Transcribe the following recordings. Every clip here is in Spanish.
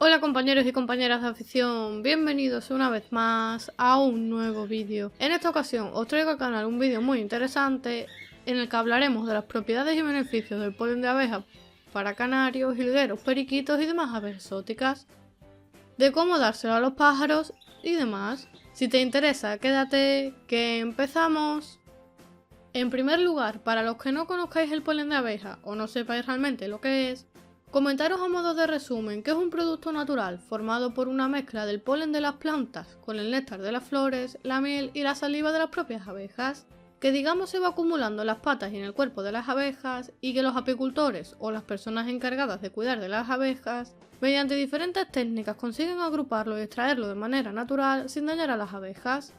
Hola compañeros y compañeras de afición, bienvenidos una vez más a un nuevo vídeo. En esta ocasión os traigo al canal un vídeo muy interesante en el que hablaremos de las propiedades y beneficios del polen de abeja para canarios, jilgueros, periquitos y demás aves exóticas, de cómo dárselo a los pájaros y demás. Si te interesa, quédate que empezamos. En primer lugar, para los que no conozcáis el polen de abeja o no sepáis realmente lo que es, comentaros a modo de resumen que es un producto natural formado por una mezcla del polen de las plantas con el néctar de las flores, la miel y la saliva de las propias abejas, que digamos se va acumulando en las patas y en el cuerpo de las abejas y que los apicultores o las personas encargadas de cuidar de las abejas, mediante diferentes técnicas consiguen agruparlo y extraerlo de manera natural sin dañar a las abejas.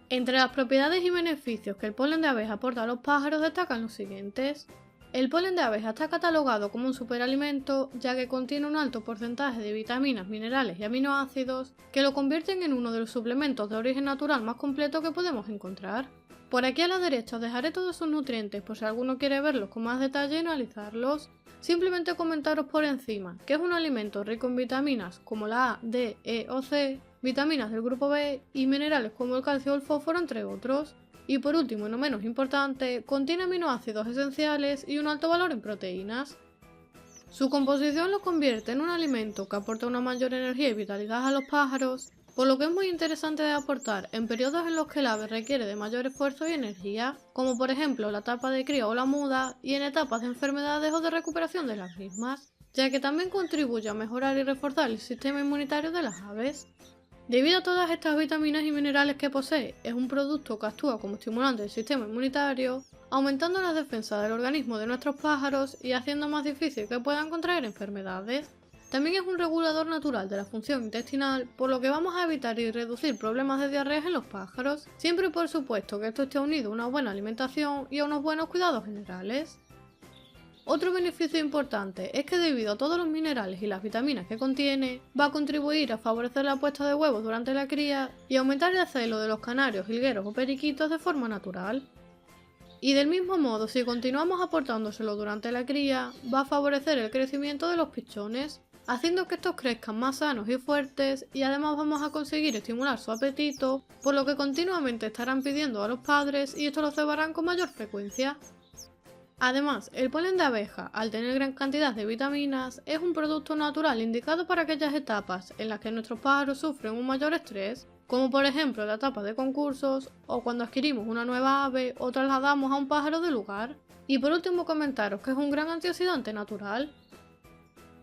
Entre las propiedades y beneficios que el polen de abeja aporta a los pájaros destacan los siguientes. El polen de abeja está catalogado como un superalimento ya que contiene un alto porcentaje de vitaminas, minerales y aminoácidos que lo convierten en uno de los suplementos de origen natural más completo que podemos encontrar. Por aquí a la derecha os dejaré todos sus nutrientes por si alguno quiere verlos con más detalle y analizarlos. Simplemente comentaros por encima que es un alimento rico en vitaminas como la A, D, E o C, vitaminas del grupo B y minerales como el calcio o el fósforo entre otros. Y por último y no menos importante, contiene aminoácidos esenciales y un alto valor en proteínas. Su composición lo convierte en un alimento que aporta una mayor energía y vitalidad a los pájaros, por lo que es muy interesante de aportar en periodos en los que el ave requiere de mayor esfuerzo y energía, como por ejemplo la etapa de cría o la muda, y en etapas de enfermedades o de recuperación de las mismas, ya que también contribuye a mejorar y reforzar el sistema inmunitario de las aves. Debido a todas estas vitaminas y minerales que posee, es un producto que actúa como estimulante del sistema inmunitario, aumentando las defensas del organismo de nuestros pájaros y haciendo más difícil que puedan contraer enfermedades. También es un regulador natural de la función intestinal, por lo que vamos a evitar y reducir problemas de diarrea en los pájaros, siempre y por supuesto que esto esté unido a una buena alimentación y a unos buenos cuidados generales. Otro beneficio importante es que debido a todos los minerales y las vitaminas que contiene, va a contribuir a favorecer la puesta de huevos durante la cría y aumentar el celo de los canarios, jilgueros o periquitos de forma natural. Y del mismo modo, si continuamos aportándoselo durante la cría, va a favorecer el crecimiento de los pichones, haciendo que estos crezcan más sanos y fuertes, y además vamos a conseguir estimular su apetito, por lo que continuamente estarán pidiendo a los padres y esto lo cebarán con mayor frecuencia. Además, el polen de abeja, al tener gran cantidad de vitaminas, es un producto natural indicado para aquellas etapas en las que nuestros pájaros sufren un mayor estrés, como por ejemplo la etapa de concursos o cuando adquirimos una nueva ave o trasladamos a un pájaro de lugar. Y por último comentaros que es un gran antioxidante natural.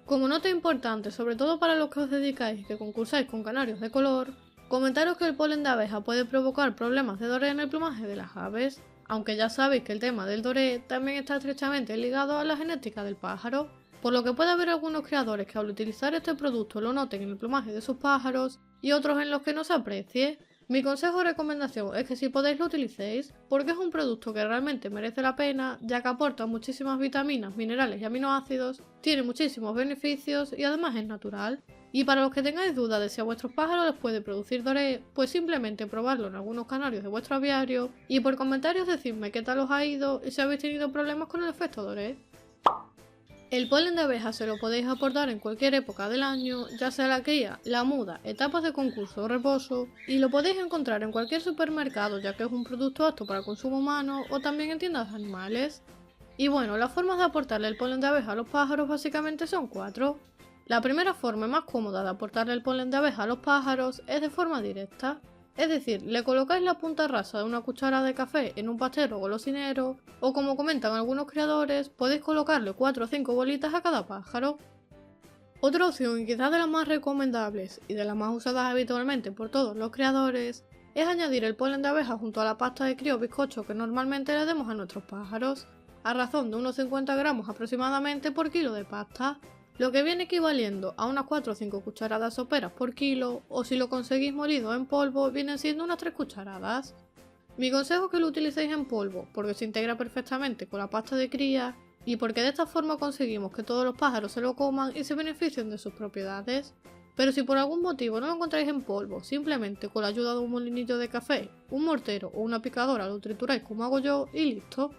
Como nota importante, sobre todo para los que os dedicáis y que concursáis con canarios de color, comentaros que el polen de abeja puede provocar problemas de doré en el plumaje de las aves, aunque ya sabéis que el tema del doré también está estrechamente ligado a la genética del pájaro, por lo que puede haber algunos criadores que al utilizar este producto lo noten en el plumaje de sus pájaros y otros en los que no se aprecie. Mi consejo o recomendación es que si podéis lo utilicéis, porque es un producto que realmente merece la pena, ya que aporta muchísimas vitaminas, minerales y aminoácidos, tiene muchísimos beneficios y además es natural. Y para los que tengáis dudas de si a vuestros pájaros les puede producir doré, pues simplemente probarlo en algunos canarios de vuestro aviario y por comentarios decidme qué tal os ha ido y si habéis tenido problemas con el efecto doré. El polen de abeja se lo podéis aportar en cualquier época del año, ya sea la cría, la muda, etapas de concurso o reposo, y lo podéis encontrar en cualquier supermercado ya que es un producto apto para consumo humano o también en tiendas de animales. Y bueno, las formas de aportarle el polen de abeja a los pájaros básicamente son 4. La primera forma y más cómoda de aportarle el polen de abeja a los pájaros es de forma directa. Es decir, le colocáis la punta rasa de una cuchara de café en un pastero o golosinero, o como comentan algunos criadores, podéis colocarle 4 o 5 bolitas a cada pájaro. Otra opción, y quizás de las más recomendables y de las más usadas habitualmente por todos los criadores, es añadir el polen de abeja junto a la pasta de cría o bizcocho que normalmente le demos a nuestros pájaros, a razón de unos 50 gramos aproximadamente por kilo de pasta, lo que viene equivaliendo a unas 4 o 5 cucharadas soperas por kilo, o si lo conseguís molido en polvo vienen siendo unas 3 cucharadas. Mi consejo es que lo utilicéis en polvo, porque se integra perfectamente con la pasta de cría y porque de esta forma conseguimos que todos los pájaros se lo coman y se beneficien de sus propiedades. Pero si por algún motivo no lo encontráis en polvo, simplemente con la ayuda de un molinillo de café, un mortero o una picadora lo trituráis como hago yo y listo.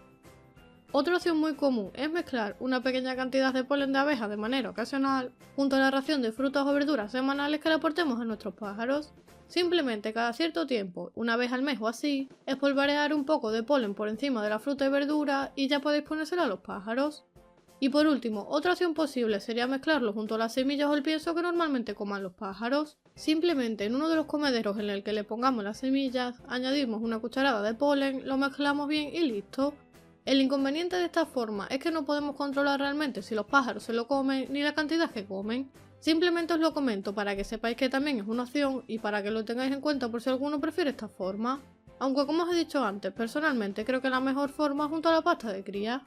Otra opción muy común es mezclar una pequeña cantidad de polen de abeja de manera ocasional junto a la ración de frutas o verduras semanales que le aportemos a nuestros pájaros. Simplemente cada cierto tiempo, una vez al mes o así, espolvorear un poco de polen por encima de la fruta y verdura y ya podéis ponérselo a los pájaros. Y por último, otra opción posible sería mezclarlo junto a las semillas o el pienso que normalmente coman los pájaros. Simplemente en uno de los comederos en el que le pongamos las semillas, añadimos una cucharada de polen, lo mezclamos bien y listo. El inconveniente de esta forma es que no podemos controlar realmente si los pájaros se lo comen ni la cantidad que comen. Simplemente os lo comento para que sepáis que también es una opción y para que lo tengáis en cuenta por si alguno prefiere esta forma. Aunque como os he dicho antes, personalmente creo que la mejor forma junto a la pasta de cría.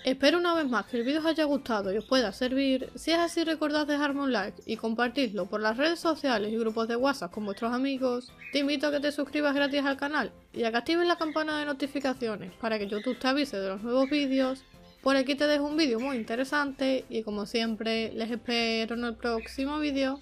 Espero una vez más que el vídeo os haya gustado y os pueda servir. Si es así, recordad dejarme un like y compartidlo por las redes sociales y grupos de WhatsApp con vuestros amigos. Te invito a que te suscribas gratis al canal y a que actives la campana de notificaciones para que YouTube te avise de los nuevos vídeos. Por aquí te dejo un vídeo muy interesante y como siempre les espero en el próximo vídeo.